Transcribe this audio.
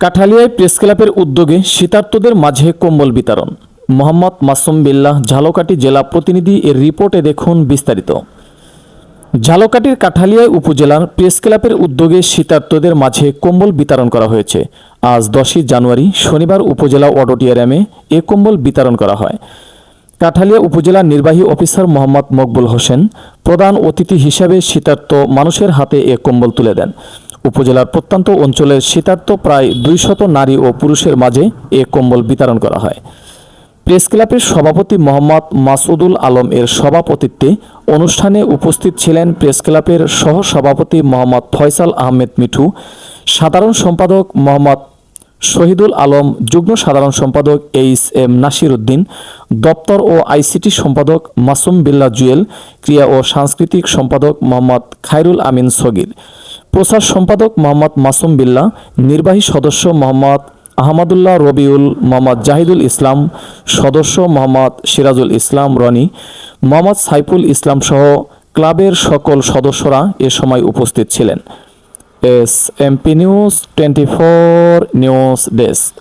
কাঠালিয়ায় press ক্লাবের উদ্যোগে শীতার্তদের মাঝে কম্বল বিতরণ। মোহাম্মদ মাসুম বিল্লাহ, ঝালকাঠি জেলা প্রতিনিধি। এর রিপোর্টে দেখুন বিস্তারিত। ঝালকাঠির কাঠালিয়া উপজেলার প্রেস ক্লাবের উদ্যোগে শীতার্তদের মাঝে কম্বল বিতরণ করা হয়েছে। আজ 10 জানুয়ারি শনিবার উপজেলা অডিটোরিয়ামে এ কম্বল বিতরণ করা হয়। কাঠালিয়া উপজেলার নির্বাহী অফিসার মোহাম্মদ মকবুল হোসেন প্রধান অতিথি হিসেবে শীতার্ত মানুষের হাতে এ কম্বল তুলে দেন। উপজেলার প্রত্যন্ত অঞ্চলের শীতার্ত প্রায় 200 নারী ও পুরুষের মাঝে এ কম্বল বিতরণ করা হয়। প্রেস ক্লাবের সভাপতি মোহাম্মদ মাসুদুল আলম এর সভাপতিত্বে অনুষ্ঠানে উপস্থিত ছিলেন প্রেস ক্লাবের সহ সভাপতি মোহাম্মদ ফয়সাল আহমেদ মিঠু, সাধারণ সম্পাদক মোহাম্মদ শহীদুল আলম, যুগ্ম সাধারণ সম্পাদক HM নাসির উদ্দিন, দপ্তর ও ICT সম্পাদক মাসুম বিল্লাহ জুয়েল, ক্রীড়া ও সাংস্কৃতিক সম্পাদক মোহাম্মদ খায়রুল আমিন সগির, প্রচার সম্পাদক মোহাম্মদ মাসুম বিল্লাহ, নির্বাহী সদস্য মোহাম্মদ আহমদুল্লাহ রবিউল, মোহাম্মদ জাহিদুল ইসলাম, সদস্য মোহাম্মদ সিরাজুল ইসলাম রনি, মোহাম্মদ সাইফুল ইসলাম সহ ক্লাবের সকল সদস্যরা এ সময় উপস্থিত ছিলেন। SMP news 24 news desk.